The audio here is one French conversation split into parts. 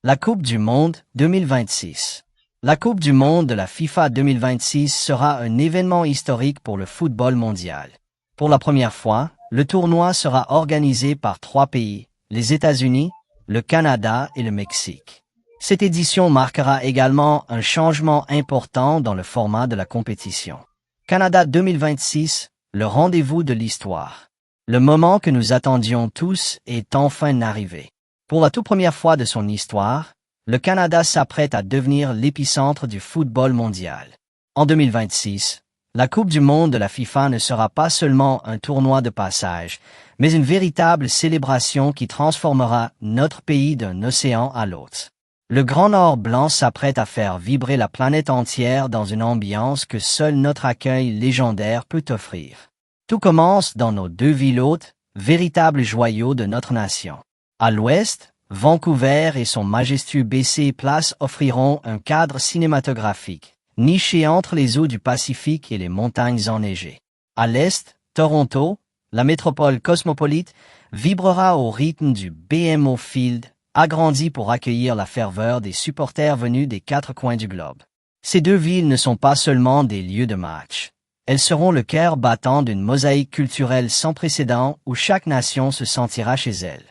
La Coupe du Monde 2026. La Coupe du Monde de la FIFA 2026 sera un événement historique pour le football mondial. Pour la première fois, le tournoi sera organisé par 3 pays, les États-Unis, le Canada et le Mexique. Cette édition marquera également un changement important dans le format de la compétition. Canada 2026, le rendez-vous de l'histoire. Le moment que nous attendions tous est enfin arrivé. Pour la toute première fois de son histoire, le Canada s'apprête à devenir l'épicentre du football mondial. En 2026, la Coupe du Monde de la FIFA ne sera pas seulement un tournoi de passage, mais une véritable célébration qui transformera notre pays d'un océan à l'autre. Le Grand Nord blanc s'apprête à faire vibrer la planète entière dans une ambiance que seul notre accueil légendaire peut offrir. Tout commence dans nos 2 villes hôtes, véritables joyaux de notre nation. À l'ouest, Vancouver et son majestueux BC Place offriront un cadre cinématographique, niché entre les eaux du Pacifique et les montagnes enneigées. À l'est, Toronto, la métropole cosmopolite, vibrera au rythme du BMO Field, agrandi pour accueillir la ferveur des supporters venus des 4 coins du globe. Ces 2 villes ne sont pas seulement des lieux de match. Elles seront le cœur battant d'une mosaïque culturelle sans précédent où chaque nation se sentira chez elle.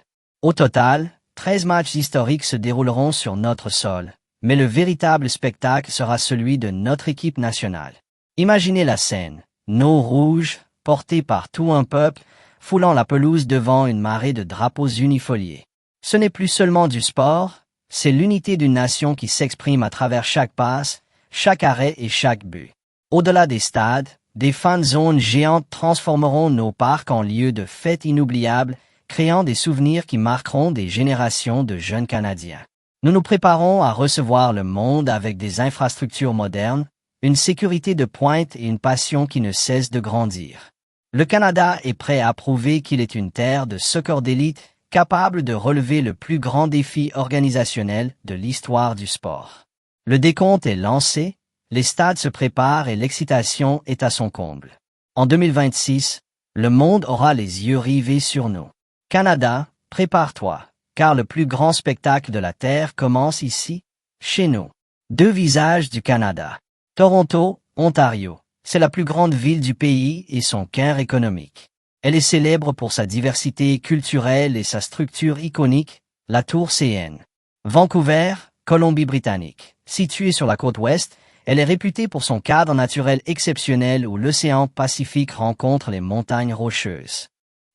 Au total, 13 matchs historiques se dérouleront sur notre sol, mais le véritable spectacle sera celui de notre équipe nationale. Imaginez la scène, nos rouges, portés par tout un peuple, foulant la pelouse devant une marée de drapeaux unifoliés. Ce n'est plus seulement du sport, c'est l'unité d'une nation qui s'exprime à travers chaque passe, chaque arrêt et chaque but. Au-delà des stades, des fan zones géantes transformeront nos parcs en lieux de fêtes inoubliables, créant des souvenirs qui marqueront des générations de jeunes Canadiens. Nous nous préparons à recevoir le monde avec des infrastructures modernes, une sécurité de pointe et une passion qui ne cesse de grandir. Le Canada est prêt à prouver qu'il est une terre de soccer d'élite, capable de relever le plus grand défi organisationnel de l'histoire du sport. Le décompte est lancé, les stades se préparent et l'excitation est à son comble. En 2026, le monde aura les yeux rivés sur nous. Canada, prépare-toi, car le plus grand spectacle de la Terre commence ici, chez nous. 2 visages du Canada. Toronto, Ontario. C'est la plus grande ville du pays et son cœur économique. Elle est célèbre pour sa diversité culturelle et sa structure iconique, la Tour CN. Vancouver, Colombie-Britannique. Située sur la côte ouest, elle est réputée pour son cadre naturel exceptionnel où l'océan Pacifique rencontre les montagnes rocheuses.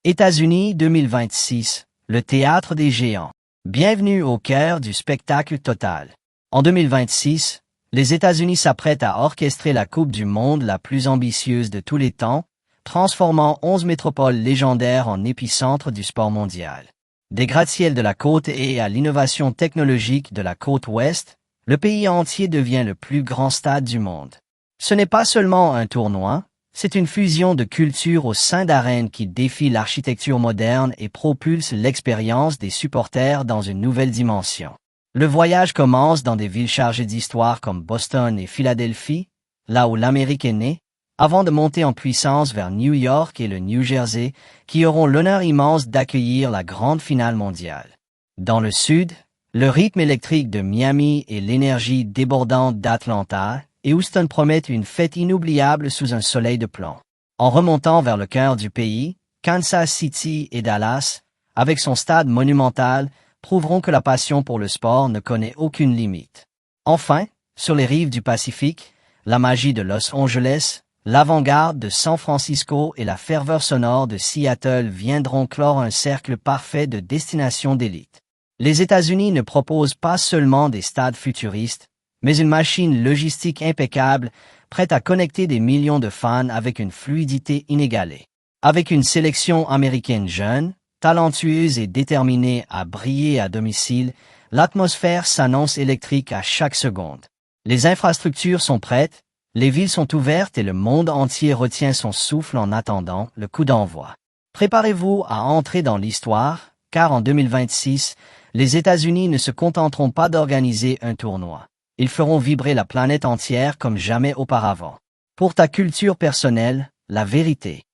États-Unis 2026, le théâtre des géants. Bienvenue au cœur du spectacle total. En 2026, les États-Unis s'apprêtent à orchestrer la Coupe du Monde la plus ambitieuse de tous les temps, transformant 11 métropoles légendaires en épicentre du sport mondial. Des gratte-ciels de la côte et à l'innovation technologique de la côte ouest, le pays entier devient le plus grand stade du monde. Ce n'est pas seulement un tournoi, c'est une fusion de cultures au sein d'arènes qui défie l'architecture moderne et propulse l'expérience des supporters dans une nouvelle dimension. Le voyage commence dans des villes chargées d'histoire comme Boston et Philadelphie, là où l'Amérique est née, avant de monter en puissance vers New York et le New Jersey, qui auront l'honneur immense d'accueillir la grande finale mondiale. Dans le sud, le rythme électrique de Miami et l'énergie débordante d'Atlanta et Houston promettent une fête inoubliable sous un soleil de plomb. En remontant vers le cœur du pays, Kansas City et Dallas, avec son stade monumental, prouveront que la passion pour le sport ne connaît aucune limite. Enfin, sur les rives du Pacifique, la magie de Los Angeles, l'avant-garde de San Francisco et la ferveur sonore de Seattle viendront clore un cercle parfait de destinations d'élite. Les États-Unis ne proposent pas seulement des stades futuristes, mais une machine logistique impeccable, prête à connecter des millions de fans avec une fluidité inégalée. Avec une sélection américaine jeune, talentueuse et déterminée à briller à domicile, l'atmosphère s'annonce électrique à chaque seconde. Les infrastructures sont prêtes, les villes sont ouvertes et le monde entier retient son souffle en attendant le coup d'envoi. Préparez-vous à entrer dans l'histoire, car en 2026, les États-Unis ne se contenteront pas d'organiser un tournoi. Ils feront vibrer la planète entière comme jamais auparavant. Pour ta culture personnelle, la vérité.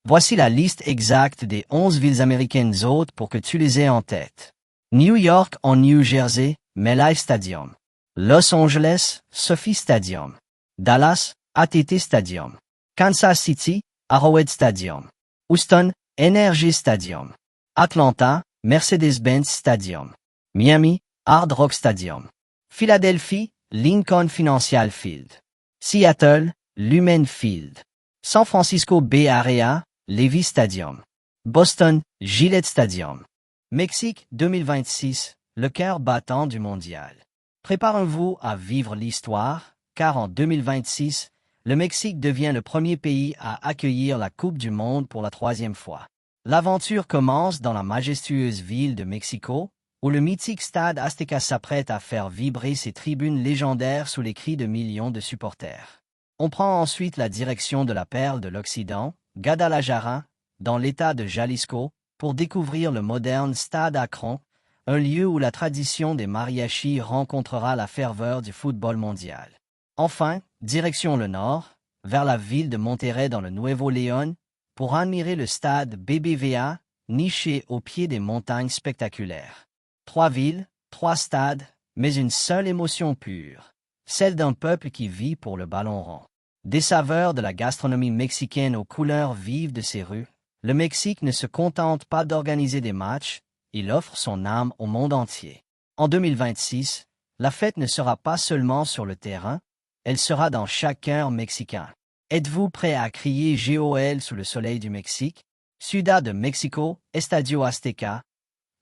Voici la liste exacte des 11 villes américaines hôtes pour que tu les aies en tête. New York en New Jersey, MetLife Stadium. Los Angeles, Sophie Stadium. Dallas, AT&T Stadium. Kansas City, Arrowhead Stadium. Houston, NRG Stadium. Atlanta, Mercedes-Benz Stadium. Miami, Hard Rock Stadium. Philadelphie, Lincoln Financial Field. Seattle, Lumen Field. San Francisco Bay Area, Levi's Stadium. Boston, Gillette Stadium. Mexique 2026, le cœur battant du mondial. Préparez-vous à vivre l'histoire, car en 2026, le Mexique devient le premier pays à accueillir la Coupe du Monde pour la 3e fois. L'aventure commence dans la majestueuse ville de Mexico, où le mythique stade Azteca s'apprête à faire vibrer ses tribunes légendaires sous les cris de millions de supporters. On prend ensuite la direction de la perle de l'Occident, Guadalajara, dans l'état de Jalisco, pour découvrir le moderne Stade Akron, un lieu où la tradition des mariachis rencontrera la ferveur du football mondial. Enfin, direction le nord, vers la ville de Monterrey dans le Nuevo León, pour admirer le stade BBVA, niché au pied des montagnes spectaculaires. 3 villes, 3 stades, mais une seule émotion pure, celle d'un peuple qui vit pour le ballon rond. Des saveurs de la gastronomie mexicaine aux couleurs vives de ses rues, le Mexique ne se contente pas d'organiser des matchs, il offre son âme au monde entier. En 2026, la fête ne sera pas seulement sur le terrain, elle sera dans chaque cœur mexicain. Êtes-vous prêt à crier GOL sous le soleil du Mexique? Ciudad de México, Estadio Azteca.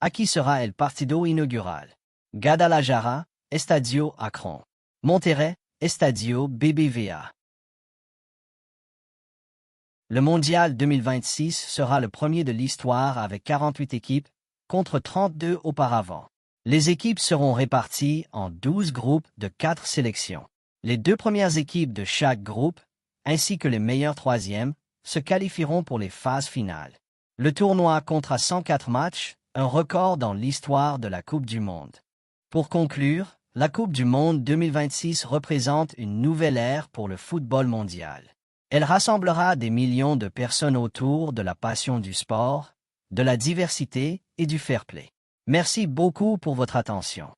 Aquí sera el partido inaugural. Guadalajara, Estadio Akron. Monterrey, Estadio BBVA. Le Mondial 2026 sera le premier de l'histoire avec 48 équipes, contre 32 auparavant. Les équipes seront réparties en 12 groupes de 4 sélections. Les 2 premières équipes de chaque groupe, ainsi que les meilleurs 3e, se qualifieront pour les phases finales. Le tournoi comptera 104 matchs, un record dans l'histoire de la Coupe du Monde. Pour conclure, la Coupe du Monde 2026 représente une nouvelle ère pour le football mondial. Elle rassemblera des millions de personnes autour de la passion du sport, de la diversité et du fair play. Merci beaucoup pour votre attention.